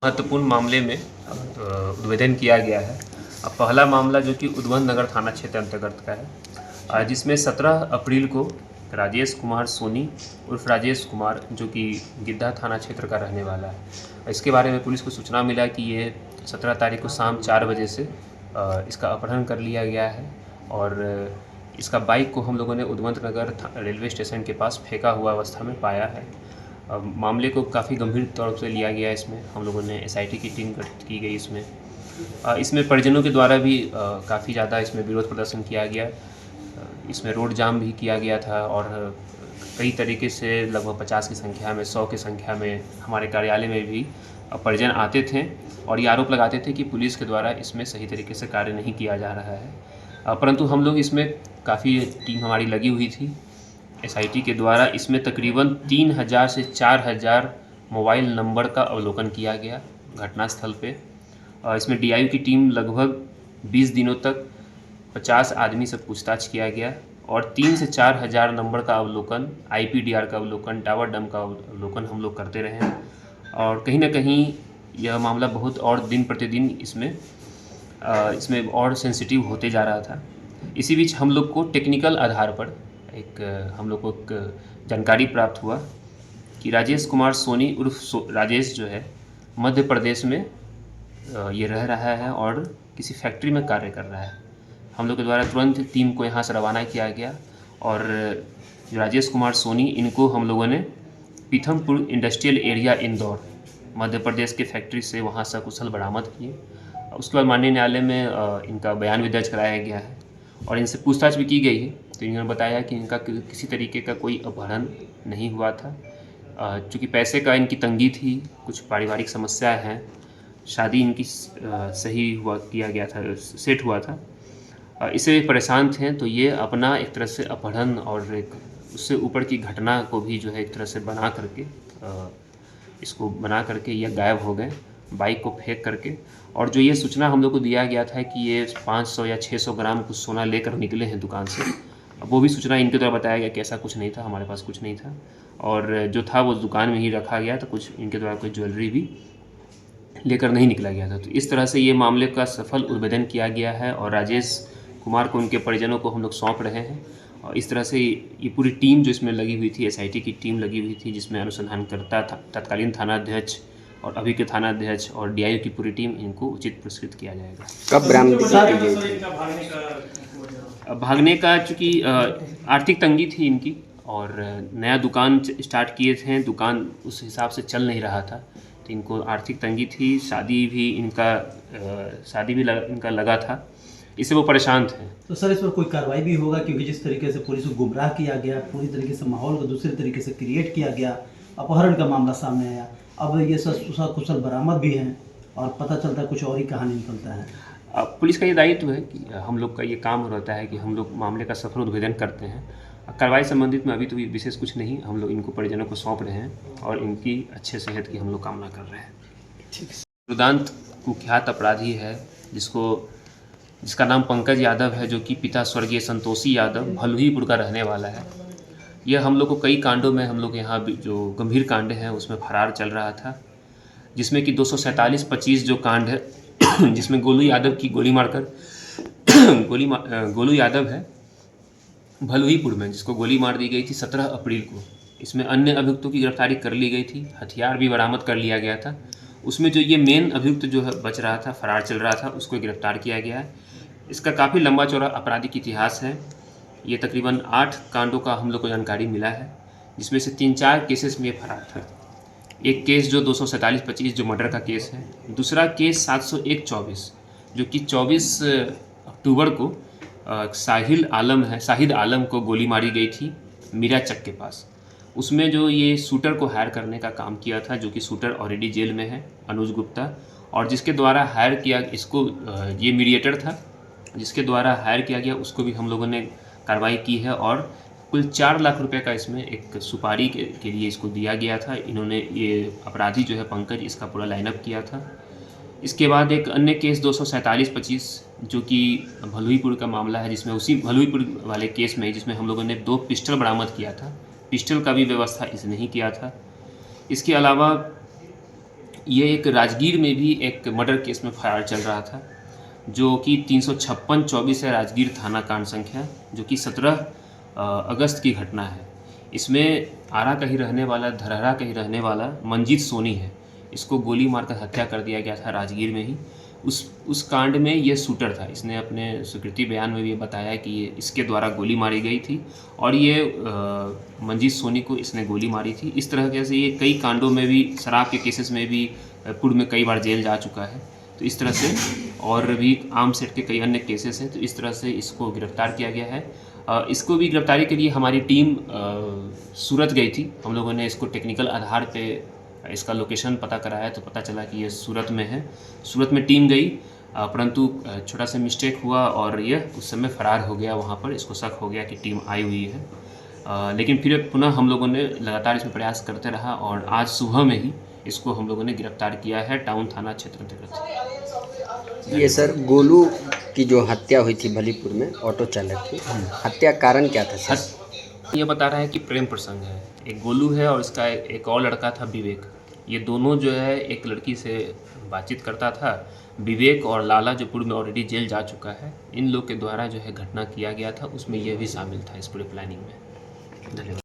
महत्वपूर्ण मामले में उद्भेदन किया गया है। अब पहला मामला जो कि उद्वंत नगर थाना क्षेत्र अंतर्गत का है, जिसमें 17 अप्रैल को राजेश कुमार सोनी उर्फ राजेश कुमार जो कि गिद्धा थाना क्षेत्र का रहने वाला है। इसके बारे में पुलिस को सूचना मिला कि ये 17 तारीख को शाम 4 बजे से इसका अपहरण कर लिया गया है और इसका बाइक को हम लोगों ने उद्वंत नगर रेलवे स्टेशन के पास फेंका हुआ अवस्था में पाया है। मामले को काफ़ी गंभीर तौर से लिया गया। इसमें हम लोगों ने एसआईटी की टीम गठित की गई। इसमें परिजनों के द्वारा भी काफ़ी ज़्यादा इसमें विरोध प्रदर्शन किया गया। इसमें रोड जाम भी किया गया था और कई तरीके से लगभग 50 की संख्या में 100 की संख्या में हमारे कार्यालय में भी परिजन आते थे और ये आरोप लगाते थे कि पुलिस के द्वारा इसमें सही तरीके से कार्य नहीं किया जा रहा है। परंतु हम लोग इसमें काफ़ी टीम हमारी लगी हुई थी। एसआईटी के द्वारा इसमें तकरीबन 3000 से 4000 मोबाइल नंबर का अवलोकन किया गया घटनास्थल पे। इसमें डीआईयू की टीम लगभग 20 दिनों तक 50 आदमी से पूछताछ किया गया और 3 से 4000 नंबर का अवलोकन, आईपीडीआर का अवलोकन, टावर डंप का अवलोकन हम लोग करते रहे और कहीं ना कहीं यह मामला बहुत और दिन प्रतिदिन इसमें और सेंसिटिव होते जा रहा था। इसी बीच हम लोग को टेक्निकल आधार पर हम लोग को एक जानकारी प्राप्त हुआ कि राजेश कुमार सोनी उर्फ राजेश जो है मध्य प्रदेश में ये रह रहा है और किसी फैक्ट्री में कार्य कर रहा है। हम लोग के द्वारा तुरंत टीम को यहाँ से रवाना किया गया और जो राजेश कुमार सोनी इनको हम लोगों ने पीथमपुर इंडस्ट्रियल एरिया इंदौर मध्य प्रदेश के फैक्ट्री से वहाँ सकुशल बरामद किए। उसके बाद माननीय न्यायालय में इनका बयान भी दर्ज कराया गया है और इनसे पूछताछ भी की गई है। तो इन्होंने बताया कि इनका किसी तरीके का कोई अपहरण नहीं हुआ था। चूँकि पैसे का इनकी तंगी थी, कुछ पारिवारिक समस्या हैं, शादी इनकी सही किया गया था, सेट हुआ था, इससे परेशान थे। तो ये अपना एक तरह से अपहरण और एक उससे ऊपर की घटना को भी जो है एक तरह से बना करके ये गायब हो गए बाइक को फेंक करके। और जो ये सूचना हम लोग को दिया गया था कि ये 500 या 600 ग्राम कुछ सोना लेकर निकले हैं दुकान से, वो भी सूचना इनके द्वारा बताया गया कि ऐसा कुछ नहीं था, हमारे पास कुछ नहीं था और जो था वो दुकान में ही रखा गया था। कुछ इनके द्वारा कोई ज्वेलरी भी लेकर नहीं निकला गया था। तो इस तरह से ये मामले का सफल उद्भेदन किया गया है और राजेश कुमार को उनके परिजनों को हम लोग सौंप रहे हैं। और इस तरह से ये पूरी टीम जो इसमें लगी हुई थी, एसआईटी की टीम लगी हुई थी, जिसमें अनुसंधानकर्ता तत्कालीन थानाध्यक्ष और अभी के थानाध्यक्ष और डीआईयू की पूरी टीम, इनको उचित पुरस्कृत किया जाएगा। कब बरामदगी की गई? भागने का चूँकि आर्थिक तंगी थी इनकी और नया दुकान स्टार्ट किए थे, दुकान उस हिसाब से चल नहीं रहा था, तो इनको आर्थिक तंगी थी। शादी भी इनका लगा था, इससे वो परेशान थे। तो सर इस पर कोई कार्रवाई भी होगा, क्योंकि जिस तरीके से पुलिस को गुमराह किया गया, पूरी तरीके से माहौल को दूसरे तरीके से क्रिएट किया गया, अपहरण का मामला सामने आया, अब ये कुशल बरामद भी हैं और पता चलता है कुछ और ही कहानी निकलता है। पुलिस का ये दायित्व है कि हम लोग का ये काम रहता है कि हम लोग मामले का सफल उद्भेदन करते हैं। कार्रवाई संबंधित में अभी तो विशेष कुछ नहीं, हम लोग इनको परिजनों को सौंप रहे हैं और इनकी अच्छे सेहत की हम लोग कामना कर रहे हैं। दुर्दांत कुख्यात अपराधी है जिसका नाम पंकज यादव है, जो कि पिता स्वर्गीय संतोषी यादव भलुहीपुर का रहने वाला है। यह हम लोग को कई कांडों में, हम लोग यहाँ जो गंभीर कांड हैं उसमें फरार चल रहा था, जिसमें कि 247-25 जो कांड है जिसमें गोलू यादव की गोली मारकर गोलू यादव है भलुहीपुर में, जिसको गोली मार दी गई थी 17 अप्रैल को। इसमें अन्य अभियुक्तों की गिरफ्तारी कर ली गई थी, हथियार भी बरामद कर लिया गया था। उसमें जो ये मेन अभियुक्त जो है बच रहा था, फरार चल रहा था, उसको गिरफ्तार किया गया है। इसका काफ़ी लंबा चौड़ा आपराधिक इतिहास है। ये तकरीबन 8 कांडों का हम लोग को जानकारी मिला है, जिसमें से 3-4 केसेस में ये फरार था। एक केस जो 247-25 जो मर्डर का केस है, दूसरा केस 701-24 जो कि 24 अक्टूबर को शाहिद आलम को गोली मारी गई थी मीरा चक के पास। उसमें जो ये शूटर को हायर करने का काम किया था, जो कि शूटर ऑलरेडी जेल में है, अनुज गुप्ता, और जिसके द्वारा हायर किया इसको, ये मीडिएटर था जिसके द्वारा हायर किया गया, उसको भी हम लोगों ने कार्रवाई की है और कुल 4 लाख रुपए का इसमें एक सुपारी के लिए इसको दिया गया था। इन्होंने ये अपराधी जो है पंकज, इसका पूरा लाइनअप किया था। इसके बाद एक अन्य केस 247-25 जो कि भलुहीपुर का मामला है, जिसमें उसी भलुहीपुर वाले केस में जिसमें हम लोगों ने 2 पिस्टल बरामद किया था, पिस्टल का भी व्यवस्था इसने ही किया था। इसके अलावा ये एक राजगीर में भी एक मर्डर केस में फरार चल रहा था, जो कि 356/24 है राजगीर थाना कांड संख्या, जो कि 17 अगस्त की घटना है। इसमें आरा का ही रहने वाला, धरहरा का ही रहने वाला मंजीत सोनी है। इसको गोली मारकर हत्या कर दिया गया था राजगीर में ही। उस कांड में ये शूटर था। इसने अपने स्वीकृति बयान में भी बताया कि ये इसके द्वारा गोली मारी गई थी और ये मंजीत सोनी को इसने गोली मारी थी। इस तरह से ये कई कांडों में भी, शराब के केसेस में भी पूर्व में कई बार जेल जा चुका है। तो इस तरह से और भी आर्म सेट के कई अन्य केसेस हैं। तो इस तरह से इसको गिरफ्तार किया गया है। इसको भी गिरफ्तारी के लिए हमारी टीम सूरत गई थी। हम लोगों ने इसको टेक्निकल आधार पे इसका लोकेशन पता कराया तो पता चला कि ये सूरत में है। सूरत में टीम गई, परंतु छोटा सा मिस्टेक हुआ और ये उस समय फरार हो गया वहाँ पर। इसको शक हो गया कि टीम आई हुई है, लेकिन फिर पुनः हम लोगों ने लगातार इसमें प्रयास करते रहा और आज सुबह में ही इसको हम लोगों ने गिरफ्तार किया है टाउन थाना क्षेत्र अंतर्गत। ये सर गोलू की जो हत्या हुई थी भलीपुर में, ऑटो चालक की हत्या कारण क्या था सर? ये बता रहा है कि प्रेम प्रसंग है। एक गोलू है और इसका एक और लड़का था विवेक। ये दोनों जो है एक लड़की से बातचीत करता था। विवेक और लाला जो पूर्व में ऑलरेडी जेल जा चुका है, इन लोग के द्वारा जो है घटना किया गया था, उसमें यह भी शामिल था इस पूरे प्लानिंग में। धन्यवाद।